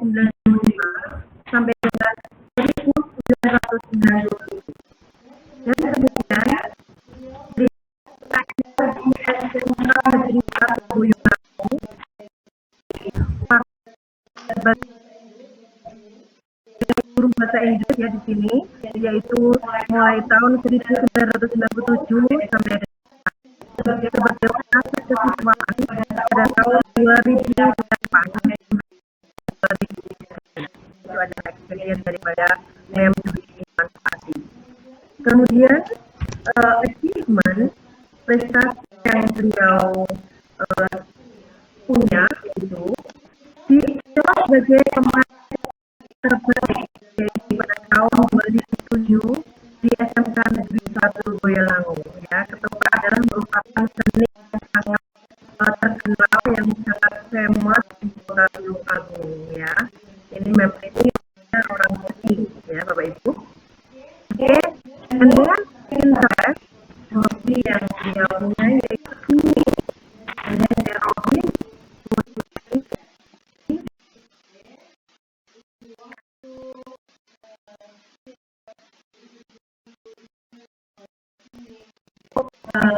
1995 sampai dengan 1990. Dan kemudian di negeri guru bahasa Inggris ya di sini, yaitu mulai tahun 1997 sampai sebagai keberdekaan kesiswaan pada tahun 2008. Itu adalah experience daripada manfaati. Kemudian achievement prestasi yang beliau punya itu dicetak sebagai pemain terbaik yaitu pada tahun 2007 di SMK Negeri 1 Boyolali ya. Ketoprak adalah merupakan seni yang sangat terkenal yang sangat famous di Kota Tulungagung ya. Ini memang ini orang Boti ya Bapak Ibu. Oke, and then interest hobi yang beliau punya yaitu seni. And then the hobi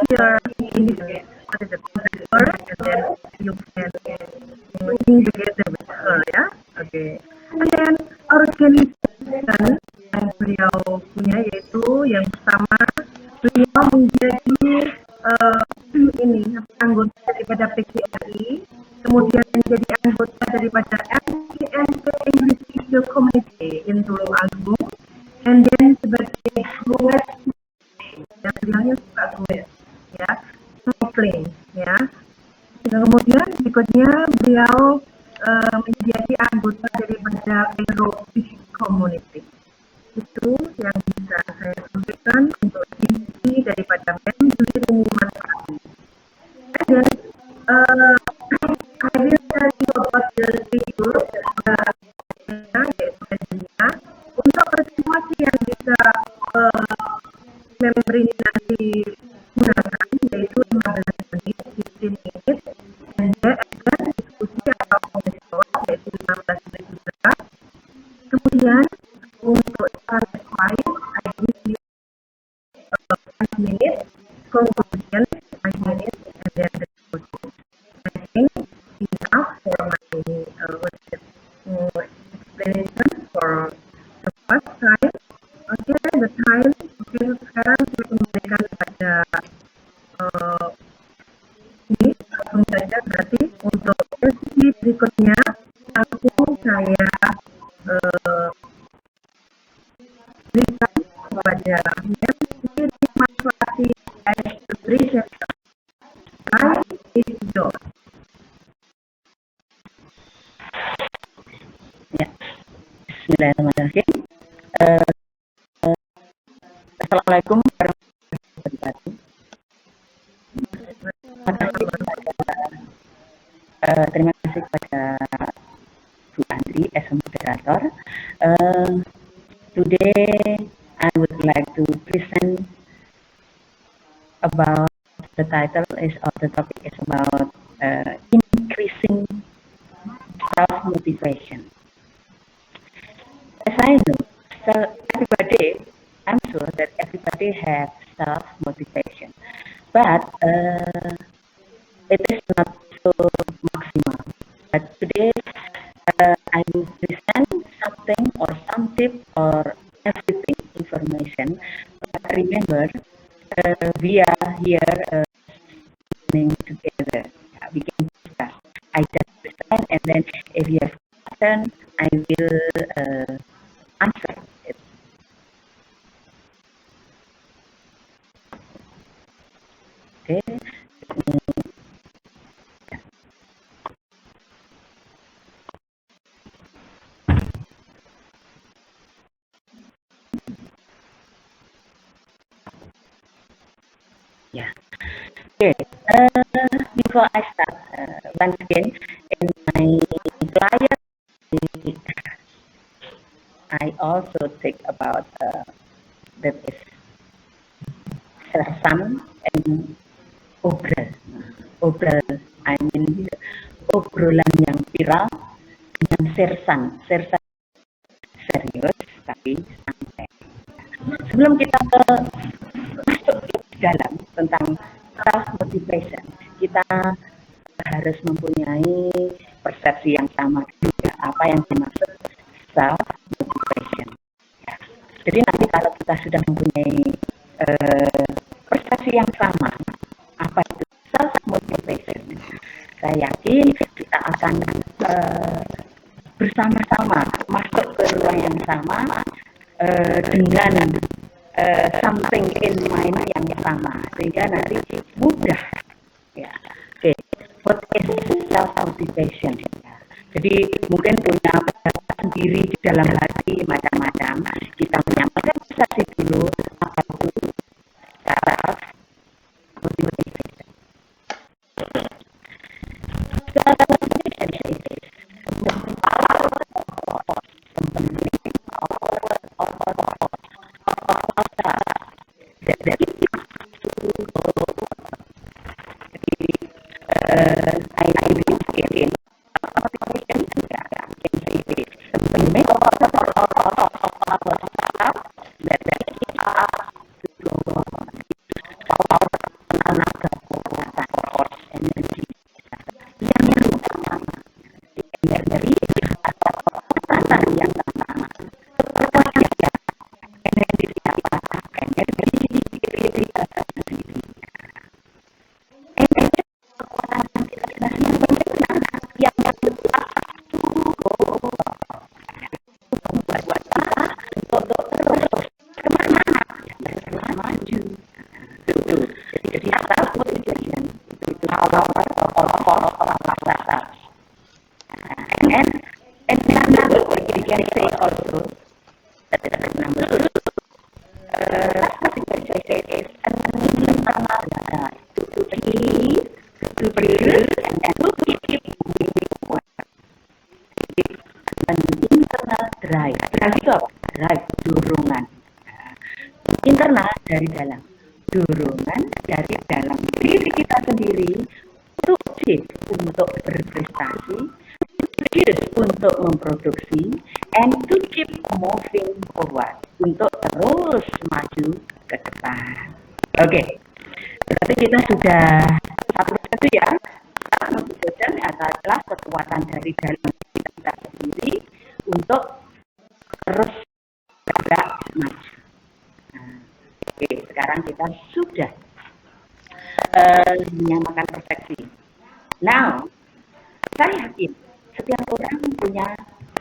here in this what is the computer and then you can sing together with her ya. Okay. And then organization yang beliau punya yaitu yang pertama beliau menjadi ini anggota daripada PGRI, kemudian menjadi anggota daripada MTMP English Teacher Committee in Tulungagung, and then sebagai Goes yang bilangnya suka goes ya, cycling ya. Dan kemudian berikutnya beliau menjadi anggota daripada aerobic community. Itu yang bisa saya sampaikan untuk inti daripada MEM Juri Manfaati. Dan I will tell you about the figure yaitu dunia untuk presentasi yang bisa member ini nanti gunakan yaitu 15 menit, 15 menit, dan ada diskusi atau komisi jawab yaitu 15 menit juga. Kemudian untuk target lain, I give you 5 minutes, conclusion 5 minutes, and then the discussion. I think enough for my explanation for the first time. Okay, the time. Okay, sekarang saya kembalikan kepada ini langsung saja berarti untuk sesi berikutnya langsung saya berikan kepada Juri Manfaati as the presenter. Time is yours. Ya, Bismillahirrahmanirrahim. Assalamualaikum warahmatullahi wabarakatuh. Terima kasih kepada Bu Andri as a moderator. Today I would like to present about the title is of the topic is about increasing self-motivation. As I know, so I'm sure that everybody has self-motivation, but it is not so maximal. But today, I will present something or some tip or everything information. But remember, we are here listening together. We can discuss. I just present, and then if you have question, I will answer it. Okay. Yeah. Okay. Before I start, once again, in my flyer, I also think about that is Sersam and Obrol. I mean obrolan yang viral dengan sersan serius tapi santai. Sebelum kita masuk ke dalam tentang self motivation, kita harus mempunyai persepsi yang sama juga apa yang dimaksud self motivation. Jadi nanti kalau kita sudah mempunyai persepsi yang sama apa itu self motivation, saya yakin kita akan bersama-sama masuk ke ruang yang sama dengan something in mind yang sama, sehingga nanti mudah ya. Oke, what is self motivation? Jadi mungkin punya pendapat sendiri di dalam hati macam-macam. Kita menyampaikan persepsi dulu apa itu self motivation. Self motivation is drive dorongan internal dari dalam, dorongan dari dalam diri kita sendiri untuk berprestasi, untuk memproduksi, and to keep moving forward, untuk terus maju ke depan. Oke, berarti kita sudah satu ya. Motivation adalah kekuatan dari dalam kita sendiri untuk terus bergerak maju. Oke, sekarang kita sudah menyamakan persepsi. Now, saya yakin setiap orang punya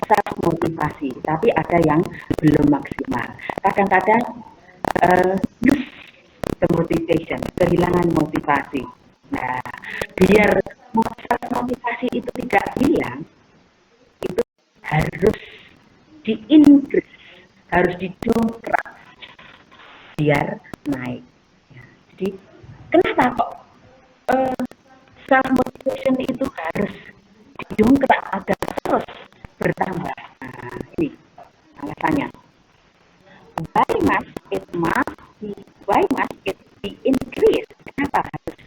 self motivasi, tapi ada yang belum maksimal. Kadang-kadang lose the motivation, kehilangan motivasi. Nah, biar self motivasi itu tidak hilang, itu harus di-increase, harus didongkrak biar naik. Ya, jadi kenapa kok self motivation itu harus didongkrak agar terus bertambah? Nah, ini alasannya. Why must it be increased? Kenapa harus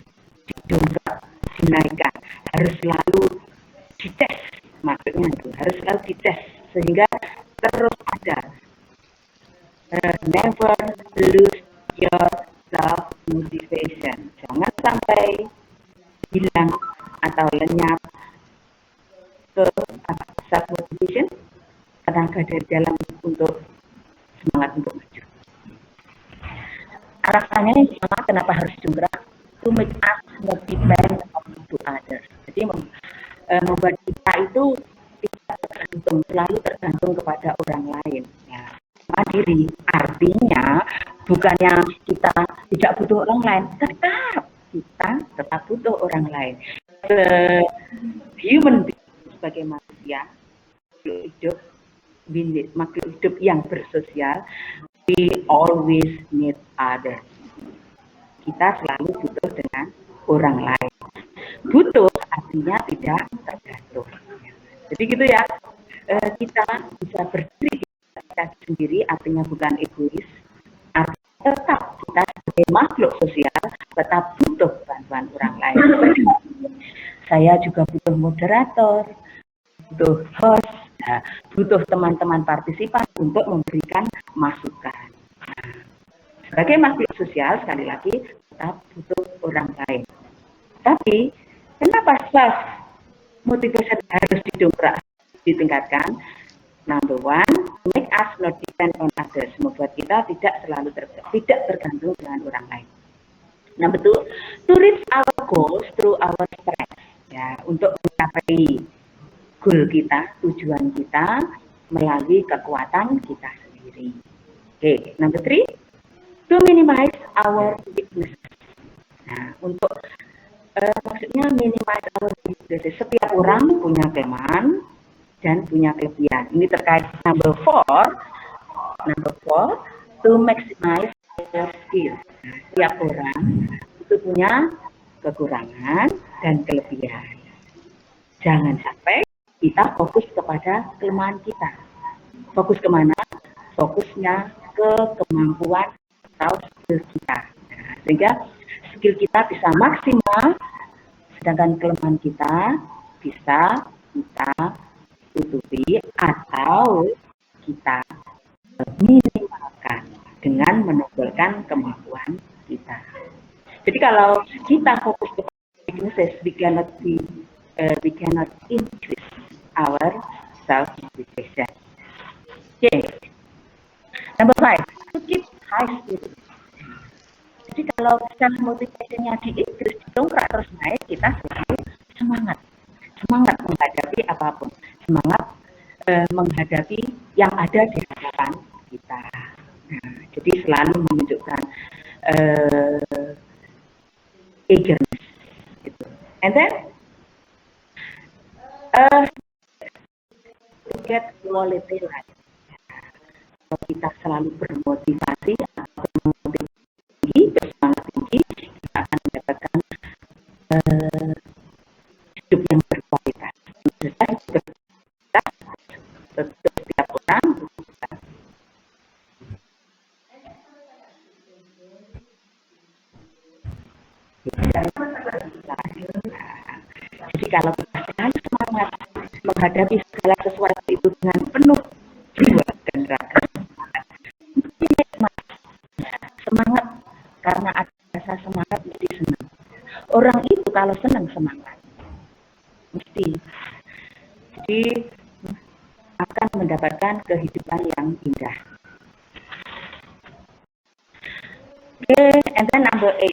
didongkrak, dinaikkan? Harus selalu dites, maksudnya itu harus selalu dites sehingga terus ada. Never lose your self motivation. Jangan sampai hilang atau lenyap ke self motivation, tenaga dari dalam untuk semangat untuk maju. Alasannya yang sama kenapa harus dongkrak, to make us more depend to others. Jadi membuat kita itu tidak selalu tergantung kepada orang lain. Ya. Mandiri artinya bukannya kita tidak butuh orang lain, kita tetap butuh orang lain. Human being, sebagai manusia, makhluk hidup yang bersosial, we always need others. Kita selalu butuh dengan orang lain. Butuh artinya tidak tergantung. Jadi gitu ya, kita bisa berdiri kita sendiri, artinya bukan egois. Artinya tetap kita sebagai makhluk sosial tetap butuh bantuan orang lain. Saya juga butuh moderator, butuh host, Nah, butuh teman-teman partisipan untuk memberikan masukan. Sebagai makhluk sosial, sekali lagi, kita butuh orang lain. Tapi, kenapa self motivation harus ditingkatkan? Number one, make us not depend on others, membuat kita tidak tergantung dengan orang lain. Number two, to reach our goals through our strength, ya, untuk mencapai goal kita, tujuan kita melalui kekuatan kita sendiri. Oke, number three, to minimize our weakness. Nah, untuk maksudnya minimize our weakness. Setiap orang punya kelemahan dan punya kelebihan. Ini terkait number four, to maximize their skill. Nah, setiap orang itu punya kekurangan dan kelebihan. Jangan sampai kita fokus kepada kelemahan kita. Fokus kemana? Fokusnya ke kemampuan atau skill kita. Nah, sehingga skill kita bisa maksimal, sedangkan kelemahan kita bisa kita tutupi atau kita minimalkan dengan menonjolkan kemampuan kita. Jadi kalau kita fokus ke weaknesses, we cannot increase our self-motivation. Okay. Number five, to keep high spirit. Jadi kalau self-motivation-nya di-increase, didongkrak terus naik, kita selalu semangat menghadapi apapun, semangat menghadapi yang ada di hadapan kita. Nah, jadi selalu menunjukkan eagerness, gitu. And then to get quality life. Kalau kita selalu bermotivasi atau bersemangat tinggi, kita akan mendapatkan hidup yang berkualitas. Setiap orang jadi kalau kita selalu semangat menghadapi segala sesuatu itu dengan penuh jiwa dan raga, semangat, karena ada rasa semangat mesti senang. Orang itu kalau senang semangat mesti, jadi akan mendapatkan kehidupan yang indah. Okay, and then number 8,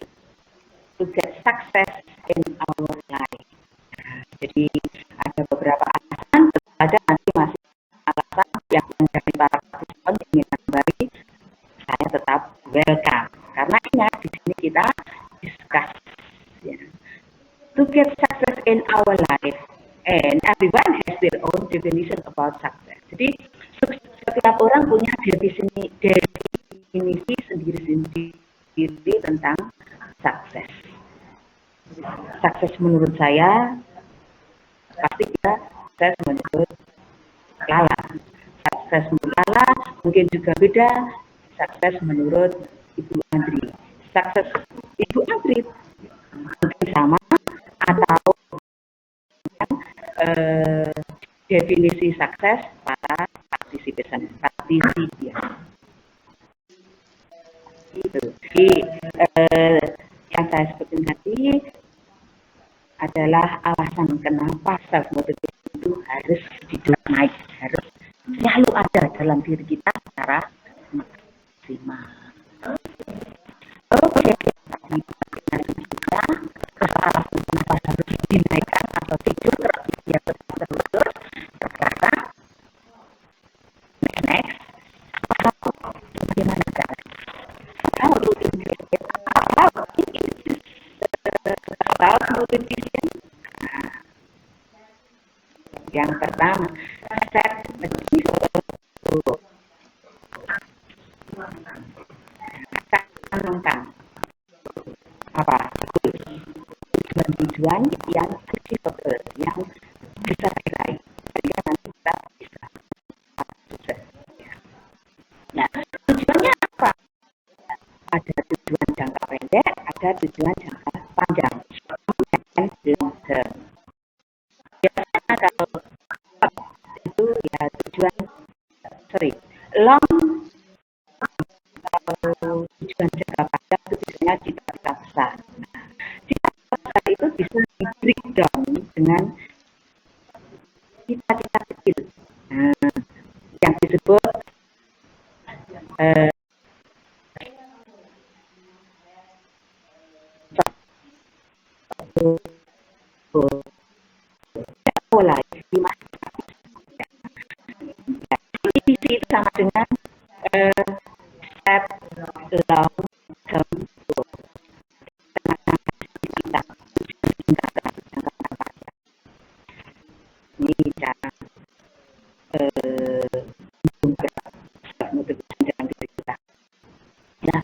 to get success in our life. Jadi ada beberapa alasan, ada nanti masih alasan yang dari para partisipan ingin kembali, saya tetap welcome. Karena ingat di sini kita discuss, ya. To get success in our life, and everyone has their own definition about success. Jadi setiap orang punya definisi sendiri tentang sukses. Sukses menurut saya pasti kita sukses menurut Lala. Sukses menurut Lala mungkin juga beda. Sukses menurut Ibu Andri. Sukses Ibu Andri mungkin sama atau definisi sukses para partisipan. Itu. Jadi yang saya sebutin tadi adalah alasan kenapa self motivation itu harus naik, harus selalu ada dalam diri kita secara maksimal. Oke, juga alasan kenapa harus dinaikkan atau tidur biar terus karena next bagaimana cara self-motivation. Yang pertama, set canangkan apa tujuan yang achievable, yang bisa diraih, sehingga nanti kita bisa sukses. Nah, tujuannya apa? Ada tujuan jangka pendek, ada tujuan jangka panjang. Biasanya kalau itu ya dengan cita-cita kecil. Nah, yang disebut pola visi itu sama dengan set long term goal. Ini cara Nah,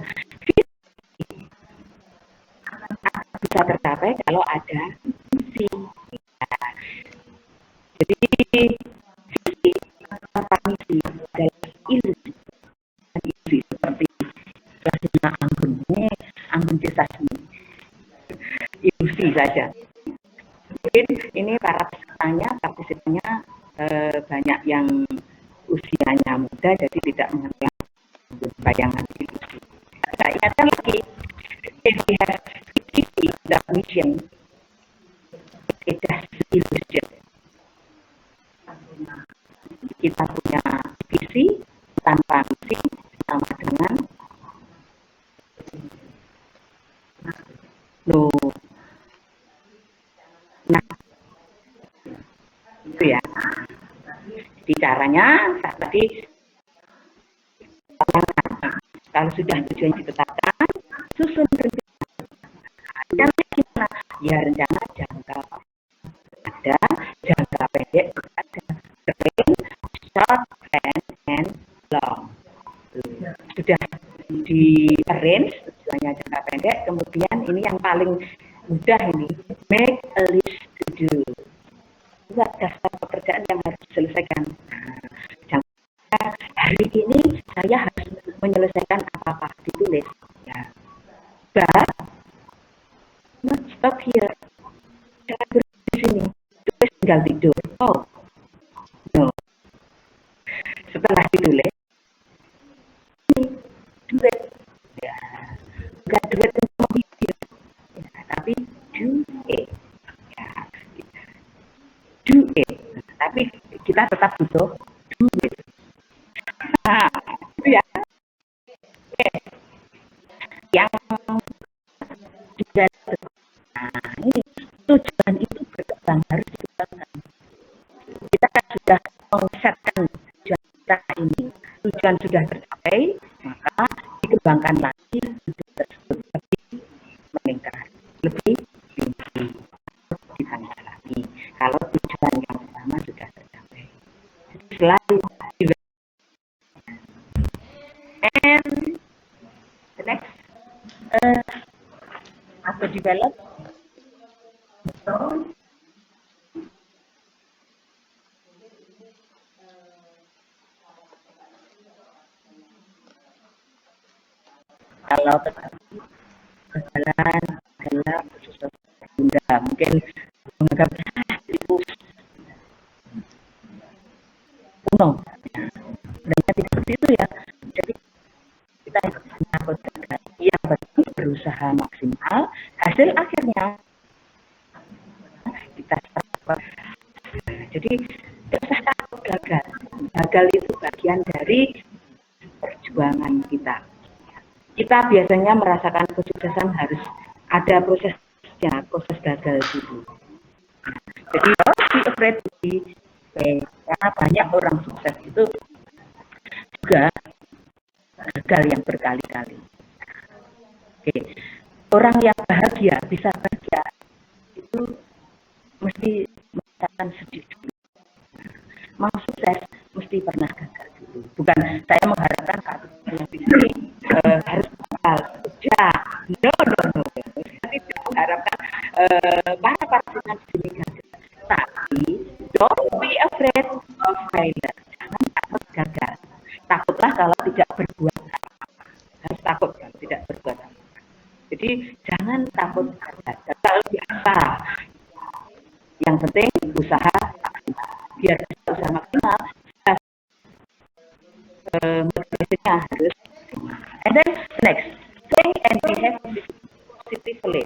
bisa tercapai kalau ada visi. Jadi visi tanpa misi adalah ilusi. Ilusi seperti rasanya anggun ini, anggun desa sini. Ilusi saja. Mungkin ini para partisipannya banyak yang usianya muda, jadi tidak mengenal bayangan ilusi. Saya ingatkan lagi, if we have visi without mission, it is illusion. Kita punya visi tanpa misi sama dengan no. Nah, itu ya. Jadi caranya tadi kalau sudah tujuan ditetapkan, susun rencana. Rencana gimana? Ya rencana jangka ada, jangka pendek ada, short, and long. Sudah di arrange tujuannya jangka pendek, kemudian ini yang paling mudah ini, make a list to do. Buat daftar pekerjaan yang harus diselesaikan. Hari ini saya harus menyelesaikan apa-apa, ditulis. Ya. But not stop here. Jangan berhenti di sini. Tulis tinggal tidur. Oh, no. Setelah ditulis, duet. Ya. Bukan duet untuk menghibur, ya, tapi do it. Ya. Do it. Tapi kita tetap butuh do it. Nah, itu ya. Oke. Yang juga, nah ini tujuan itu berkembang, harus dikembangkan. Kita kan sudah mengesetkan tujuan kita ini, tujuan sudah tercapai, maka dikembangkan lagi tujuan tersebut lebih meningkat, lebih tinggi, ditambah lagi. Kalau tujuan yang pertama sudah tercapai, selalu and the next after develop kalau berjalan gelap bunda mungkin menganggap itu kuno, sebenarnya tidak seperti itu ya. Jadi kita menyangkut gagal, yang penting berusaha maksimal, hasil akhirnya kita dapat. Jadi tidak usah takut gagal. Gagal itu bagian dari perjuangan kita. Kita biasanya merasakan kesuksesan harus ada prosesnya, proses gagal dulu. Jadi don't be afraid to be fail, karena banyak orang sukses itu juga gagal yang berkali-kali. Oke. Orang yang bahagia, bisa bahagia, itu mesti merasakan sedih dulu. Mau sukses, mesti pernah gagal dulu. Bukan saya mengharapkan satu yang ini harus gagal. Ya, no. Saya tidak mengharapkan para partisipan di sini gagal. Tapi, don't be afraid of failure. Jangan takut gagal. Takutlah kalau tidak berbuat apa. Harus takut kalau tidak berbuat apa. Jadi, jangan takut gagal. Gagal biasa. Yang penting usaha maksimal. Biar bisa usaha maksimal, motivasinya harus. And then next, think and behave positively.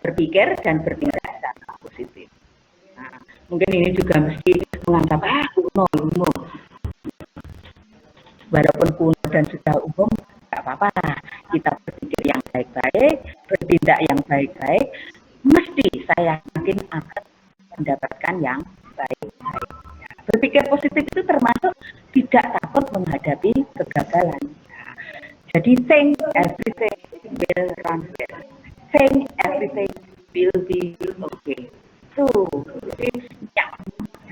Berpikir dan bertindak secara positif. Mungkin ini juga mesti menganggap kuno ilmu. Walaupun kuno dan sudah umum, nggak apa-apa. Kita berpikir yang baik-baik, bertindak yang baik-baik, mesti saya yakin akan mendapatkan yang baik-baik. Berpikir positif itu termasuk tidak takut menghadapi kegagalan. Jadi think everything will run well. Think everything will be okay. Tuh, jadi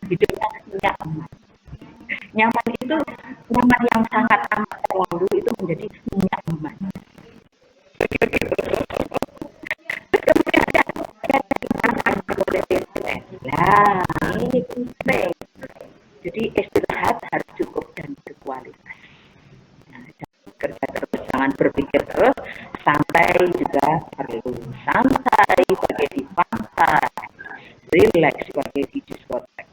hidupnya nyaman. Nyaman itu nyaman yang sangat amat terlalu itu menjadi nyaman. Nah, ini penting. Jadi istirahat harus cukup dan berkualitas. Nah, jangan kerja terus, jangan berpikir terus. Santai juga perlu. Santai sebagai di pantai, relax sebagai di diskotek.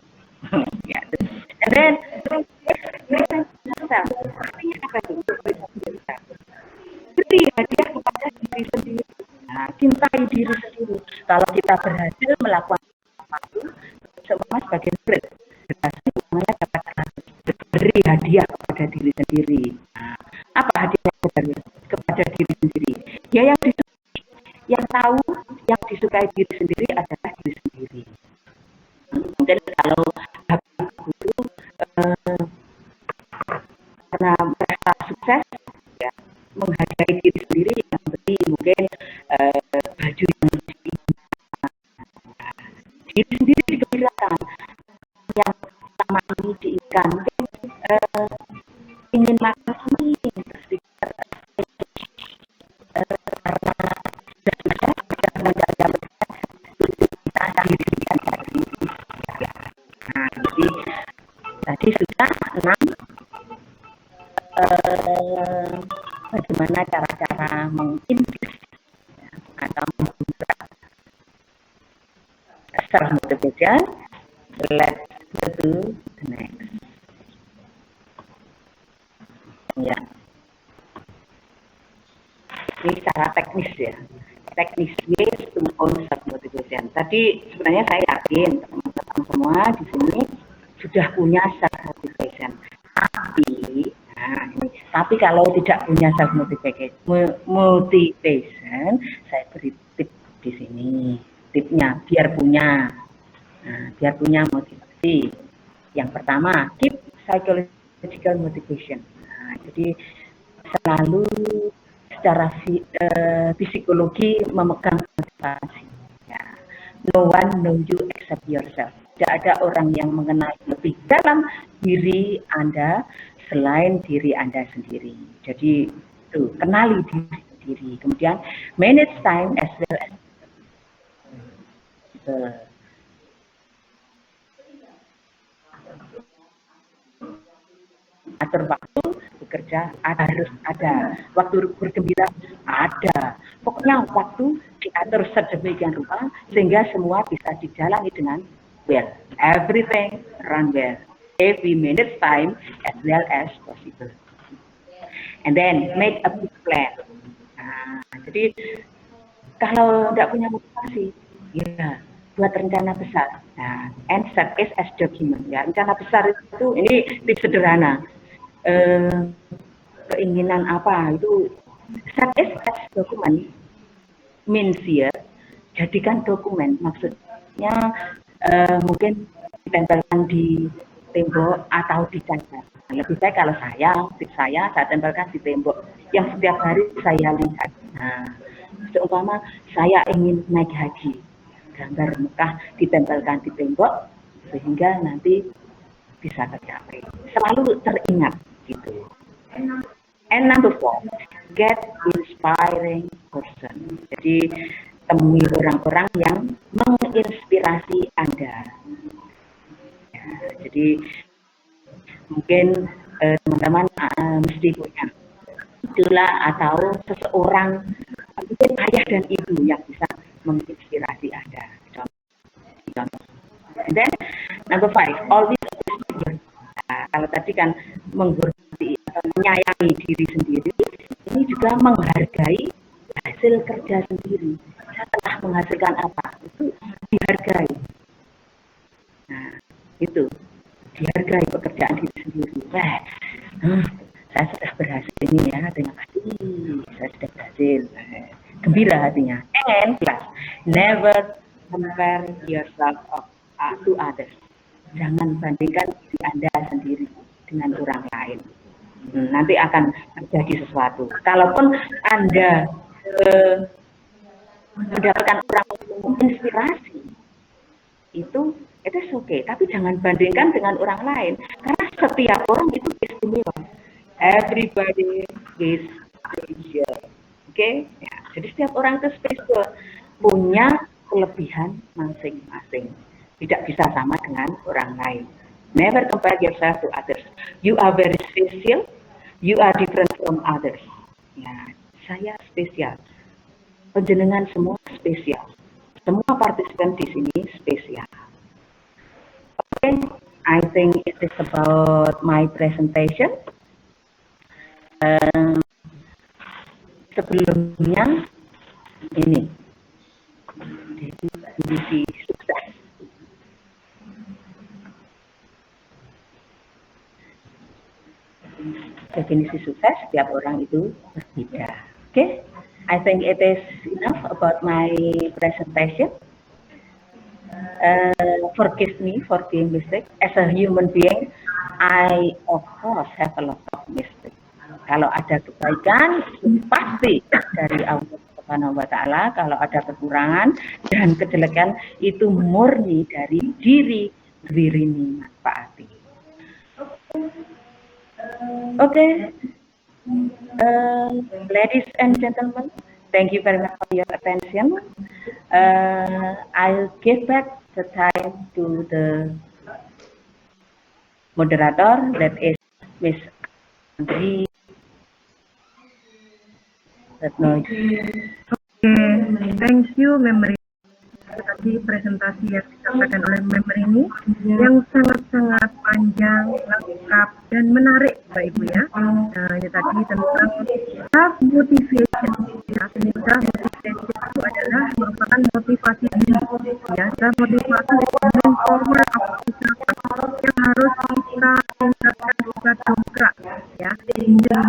Ya, and then artinya apa itu? Beri hadiah kepada diri sendiri. Nah, cintai diri sendiri. Kalau kita berhasil melakukan sesuatu, semua sebagai murid, berhasil namanya dapat beri hadiah kepada diri sendiri. Nah, apa hadiah kepada diri sendiri? Ya yang tahu, yang disukai diri sendiri adalah diri sendiri. Mungkin kalau guru karena merasa sukses, ya, menghargai diri sendiri yang beri mungkin baju yang diri sendiri digembirakan, yang selama ini diinginkan mungkin ingin makan ini tadi sudah 6 bagaimana cara-cara menginfus atau membuka self motivation. Let's go to the next. Ya, ini secara teknis ya, teknis ways to own self motivation. Tadi sebenarnya saya yakin teman-teman semua di sini sudah punya self motivation, tapi kalau tidak punya self motivation, saya beri tip di sini. Tipnya biar punya motivasi. Yang pertama, keep psychological motivation. Nah, jadi selalu secara psikologi memegang motivasi. Ya. No one know you except yourself. Tidak ada orang yang mengenal lebih dalam diri Anda selain diri Anda sendiri. Jadi itu kenali diri sendiri. Kemudian manage time as well as atur waktu bekerja harus ada, waktu bergembira ada, pokoknya waktu diatur sedemikian rupa sehingga semua bisa dijalani dengan well, everything run well if we manage time as well as possible, and then make a big plan. Nah, jadi kalau tidak punya motivasi, ya buat rencana besar. Nah, and set it as document. Ya, rencana besar itu ini tips sederhana. Keinginan apa itu set it as document means ya, jadikan dokumen. Maksudnya mungkin ditempelkan di tembok atau dicatat. Lebih baik kalau saya tempelkan di tembok yang setiap hari saya lihat. Nah, seumpama saya ingin naik haji, gambar Mekah ditempelkan di tembok sehingga nanti bisa tercapai, selalu teringat gitu. And number 4, get inspiring person. Jadi temui orang-orang yang menginspirasi Anda. Ya, jadi mungkin teman-teman mesti punya idola atau seseorang, mungkin ayah dan ibu yang bisa menginspirasi Anda. Contoh. And then number 5, always kalau tadi kan menghormati atau menyayangi diri sendiri, ini juga menghargai hasil kerja sendiri. Setelah menghasilkan apa itu dihargai. Nah, Itu dihargai pekerjaan diri sendiri. Wah, saya sudah berhasil ini ya, terima kasih, saya sudah berhasil. Gembira hatinya. And plus, never compare yourself to others. Jangan bandingkan diri Anda sendiri dengan orang lain. Nanti akan terjadi sesuatu. Kalaupun Anda mendapatkan orang inspirasi, itu oke, tapi jangan bandingkan dengan orang lain, karena setiap orang itu istimewa. Everybody is special, oke? Ya, jadi setiap orang itu spesial, punya kelebihan masing-masing, tidak bisa sama dengan orang lain. Never compare yourself to others. You are very special, you are different from others. Ya, saya spesial, penjenengan semua spesial, semua partisipan di sini spesial. Okay, I think it is about my presentation. Sebelumnya ini definisi sukses. Definisi sukses setiap orang itu berbeda. Okay, I think it is enough about my presentation. Forgive me for being mistake. As a human being, I of course have a lot of mistake. Kalau ada kebaikan, pasti dari Allah Subhanahu wa Ta'ala. Kalau ada kekurangan dan kejelekan, itu murni dari diri ini Pak Ati. Okay, ladies and gentlemen, thank you very much for your attention. I'll give back the time to the moderator, that is Miss Andri. Oke, thank you Memory. Tadi presentasi yang disampaikan oleh Memory ini yang sangat-sangat panjang, lengkap, dan menarik Bapak Ibu ya. Ini tadi tentang self motivation. Ya, ini self motivation itu adalah merupakan motivasi diri. Ya, self motivation itu main power of yang harus kita tingkatkan, kita dongkrak ya, sehingga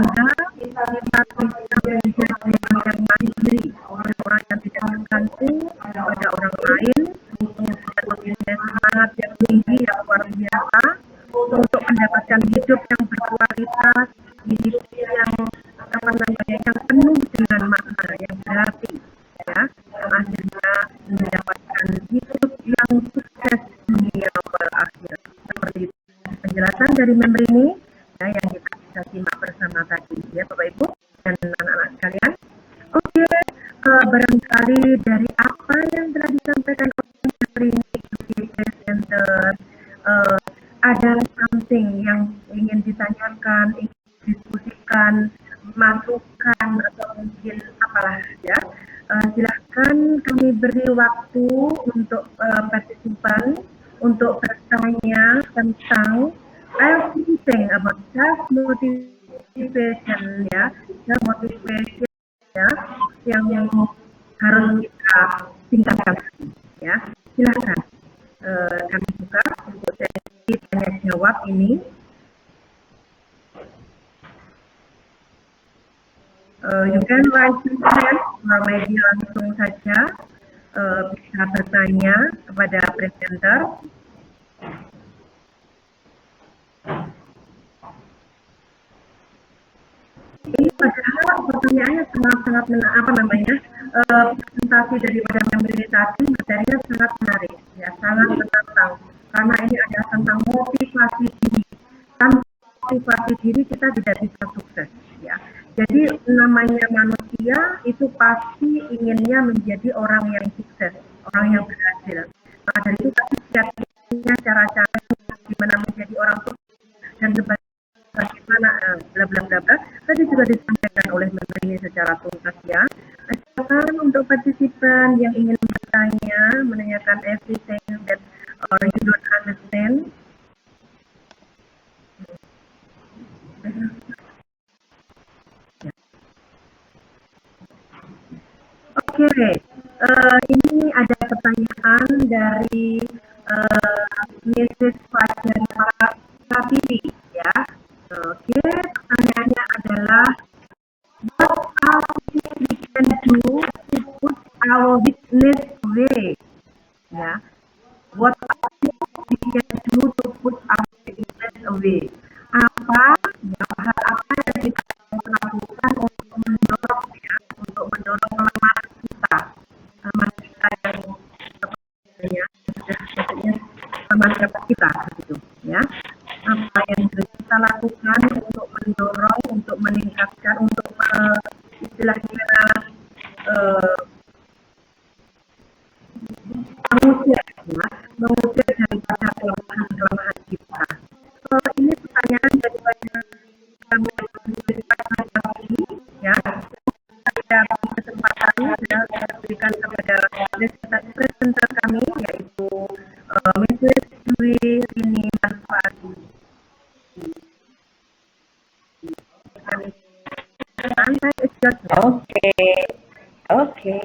kita bisa menjadi orang yang mandiri, orang yang tidak tergantung pada orang lain, kemudian mempunyai semangat yang tinggi yang luar biasa untuk mendapatkan hidup yang berkualitas, hidup yang yang penuh dengan makna, yang berarti ya, yang akhirnya mendapatkan hidup yang sukses dunia berakhir. Seperti itu penjelasan dari Memory ini ya, yang kita bisa simak bersama tadi ya Bapak Ibu dan anak-anak sekalian. Oke, barangkali dari apa yang telah disampaikan oleh Memory Education Center ada something yang ingin ditanyakan, ingin diskusikan, masukan atau mungkin apalah ya. Silahkan kami beri waktu untuk partisipan untuk bertanya tentang everything about self motivation ya, self motivation ya, yang harus kita tingkatkan ya. Silahkan kami buka untuk sesi tanya jawab ini. You can raise your hand, maybe langsung saja bisa bertanya kepada presenter. Ini padahal pertanyaannya sangat-sangat presentasi daripada Memory tadi materinya sangat menarik ya, sangat menantang karena ini adalah tentang motivasi diri. Tanpa motivasi diri kita tidak bisa sukses ya. Jadi namanya manusia itu pasti inginnya menjadi orang yang sukses, orang yang berhasil. Maka dari itu pasti setiapnya cara-cara gimana menjadi orang sukses dan bagaimana bla bla bla bla tadi juga disampaikan oleh Memory ini secara tuntas ya. Silakan untuk partisipan yang ingin bertanya, menanyakan everything that you don't understand. Oke, ini ada pertanyaan dari Mrs. Fajar Pratiwi ya. Oke, pertanyaannya adalah what are things we can do to put our weakness away? Ya, what are things we can do to put our weakness away? Apa ya, hal apa yang kita lakukan untuk mendorong ya, untuk mendorong kelemahan kita, kelemahan kita yang ya, maksudnya kelemahan dapat kita gitu ya. Apa yang kita lakukan untuk mendorong, untuk meningkatkan, untuk istilahnya eh, mengusir ya, mengusir daripada kelemahan-kelemahan kita. Ini pertanyaan daripada kami ini ya. Saya kesempatan ya, saya berikan kepada presenter kami yaitu Mrs. Dwi Rini Manfaati. Okay. Okay.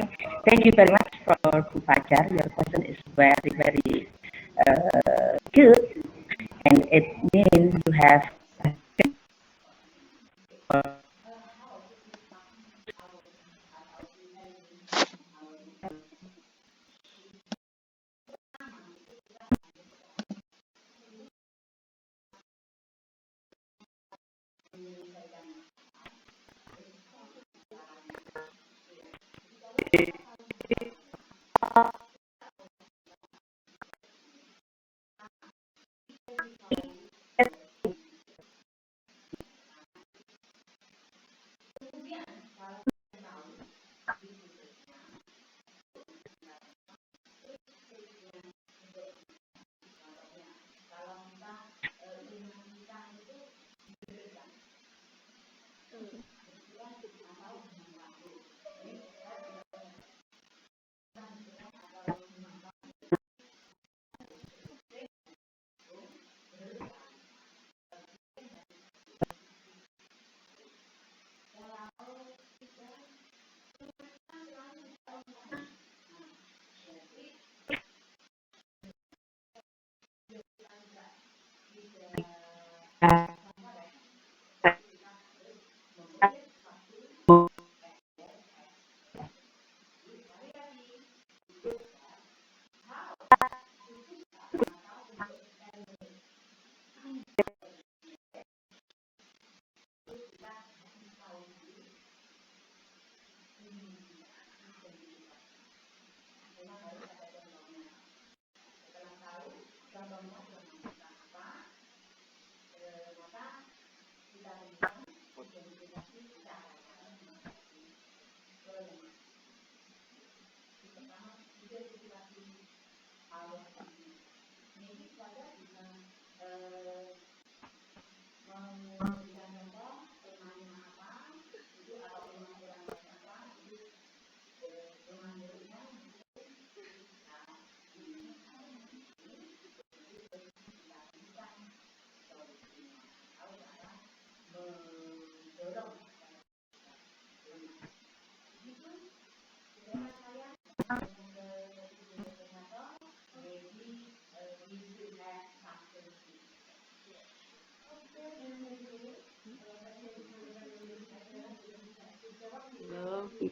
Thank you very much for Bu Fajar. Your question is very, very good. And it means you have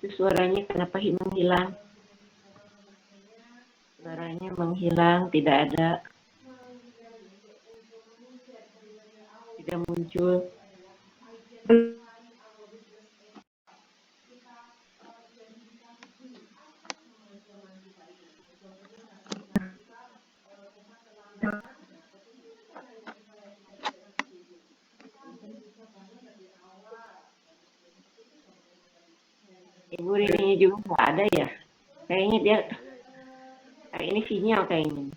itu suaranya kenapa menghilang? Suaranya menghilang, tidak ada, tidak muncul. Ibu Rini juga nggak ada ya? Kayaknya dia, kayak ini sinyal kayaknya.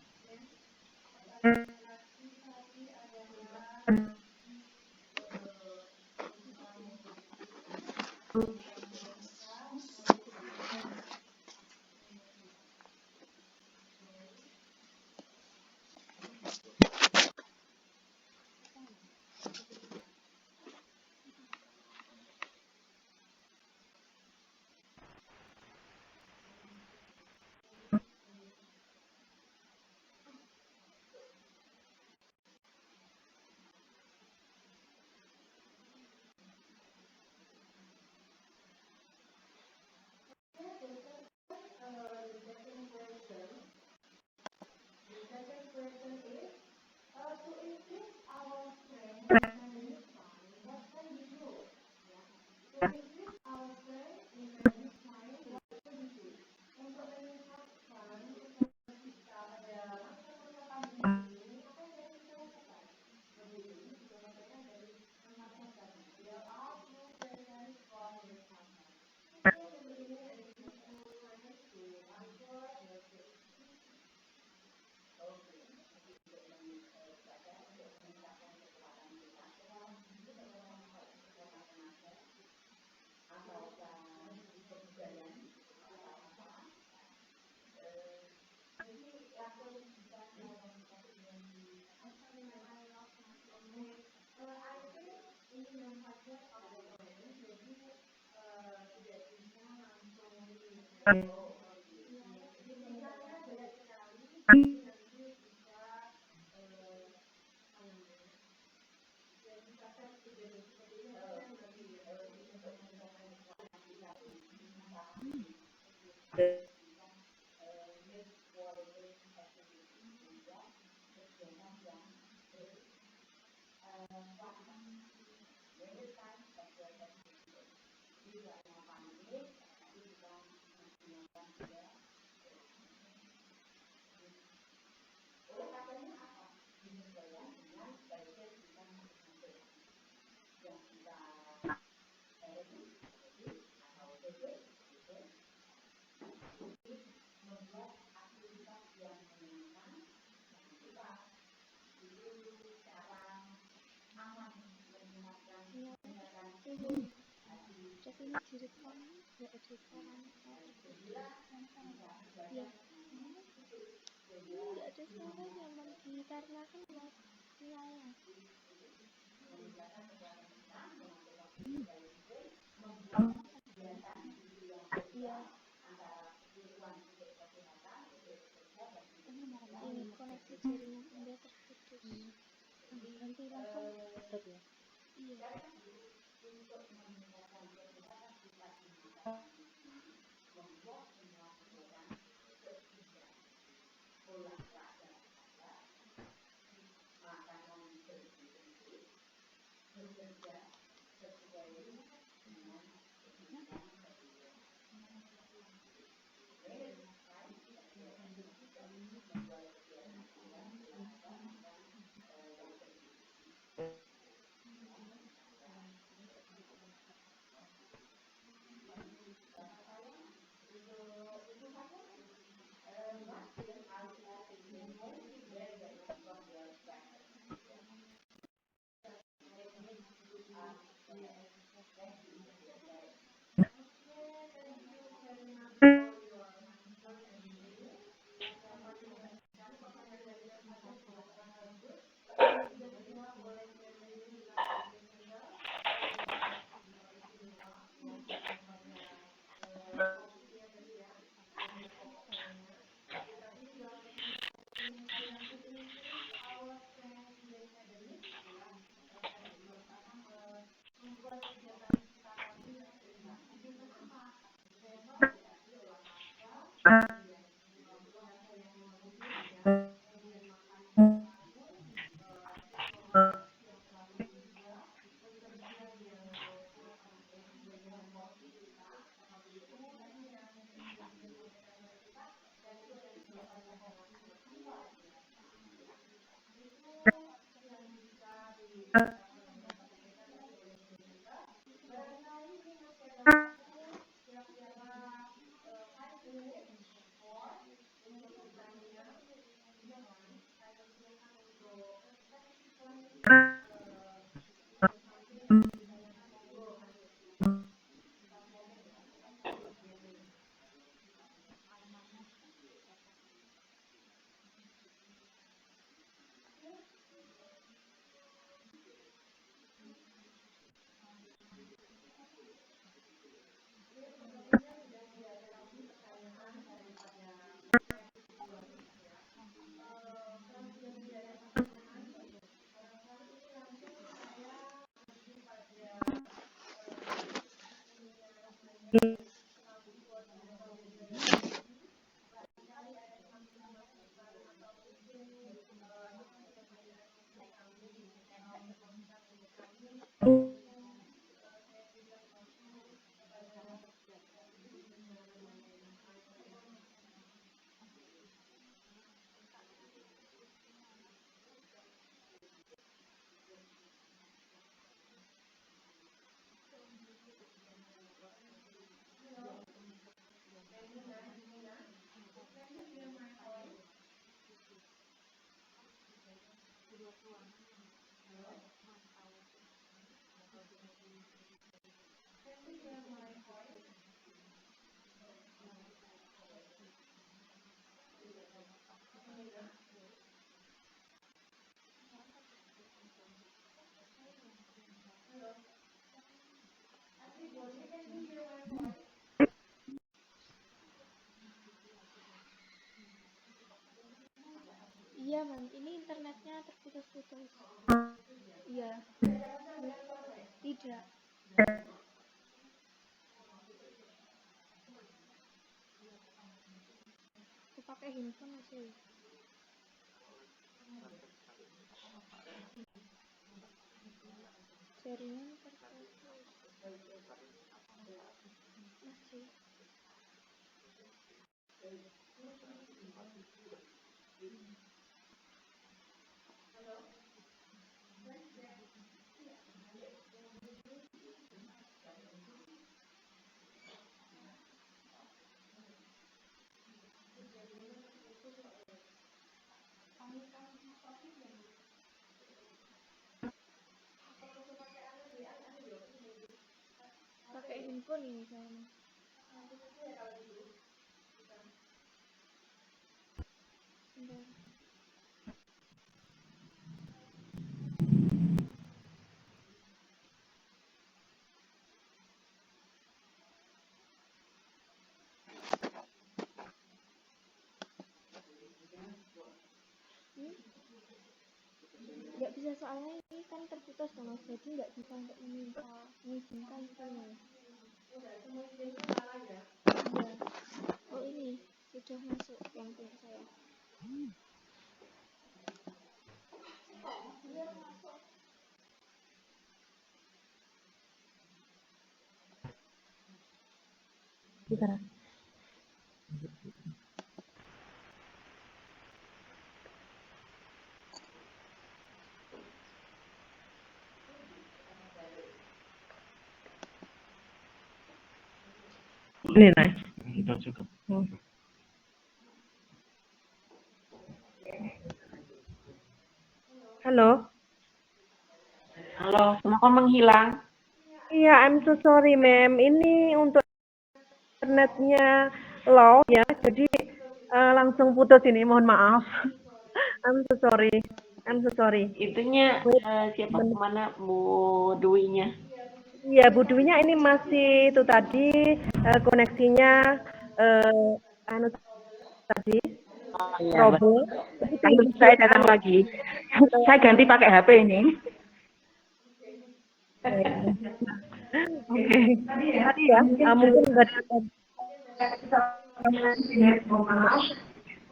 Iya, Mam. Ini internetnya terputus-putus. Iya. Tidak. Aku pakai handphone sih. Jaringan terputus. Masih. Pakai handphone ini saya. Bentar. Nggak bisa, soalnya ini kan terputus Mas, jadi nggak bisa untuk mengizinkan itu Mas. Iya. Oh ini sudah masuk yang punya saya. Ini nah. Itu cukup. Halo. Halo, kenapa menghilang? Iya, I'm so sorry, ma'am. Ini untuk internetnya low ya, jadi langsung putus ini. Mohon maaf. I'm so sorry. I'm so sorry. Itunya siapa kemana Bu Duinya? Iya, Bu Dwinya ini masih itu tadi koneksinya anu tadi Oh iya, trouble. Tapi kalau tunggu saya anu, datang lagi. Saya ganti pakai HP ini. Oke. Tadi ya, mungkin dari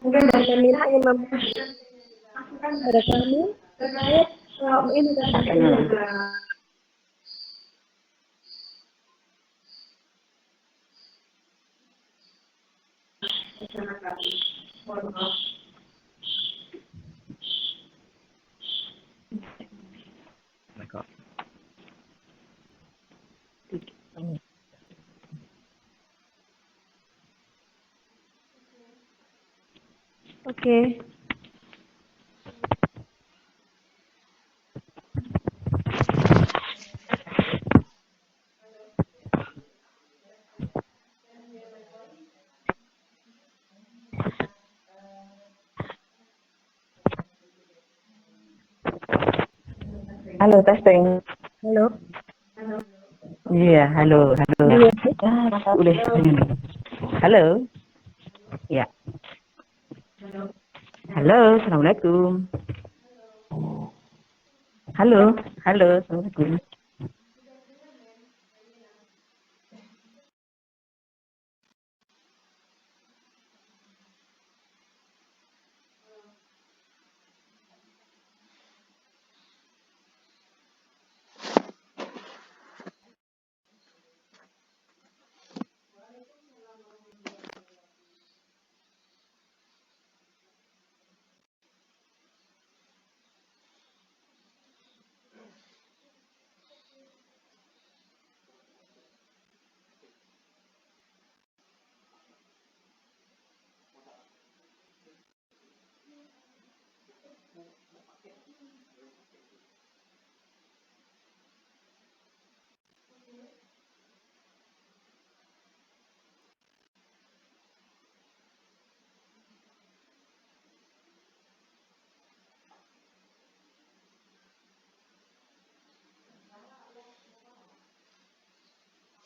mungkin dari Memina ingin masukan pada kami terkait ini tadi. Oke. Halo, testing. Halo. Iya, halo, halo. Iya. Boleh. Halo. Ya. Halo, assalamualaikum. Halo, halo, assalamualaikum.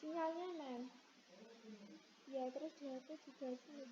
Sinyalnya men. Ya terus di HP juga sih.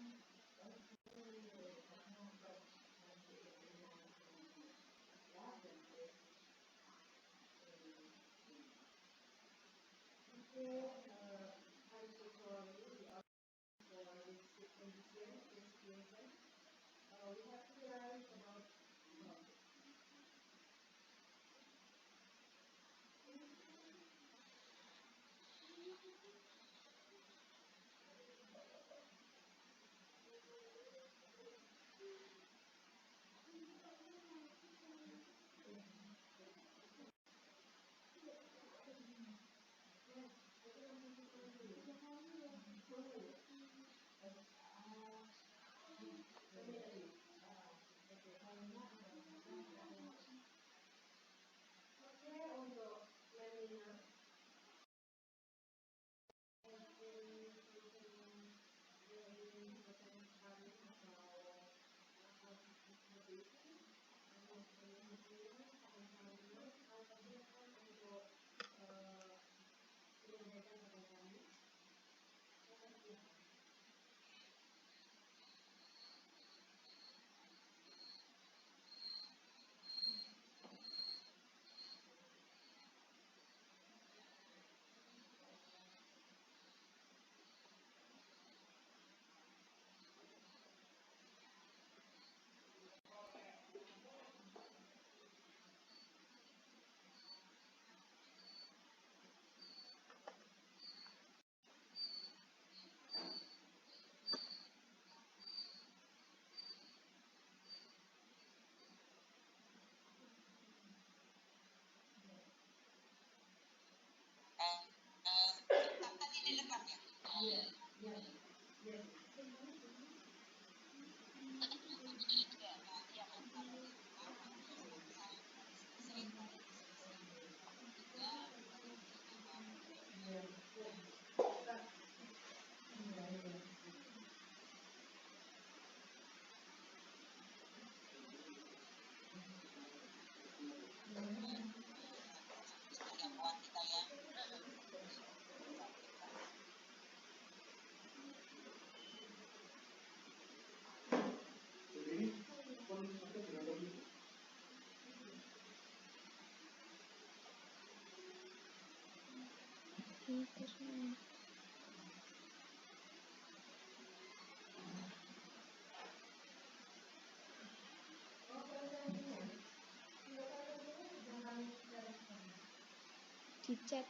Terus men. Di chat.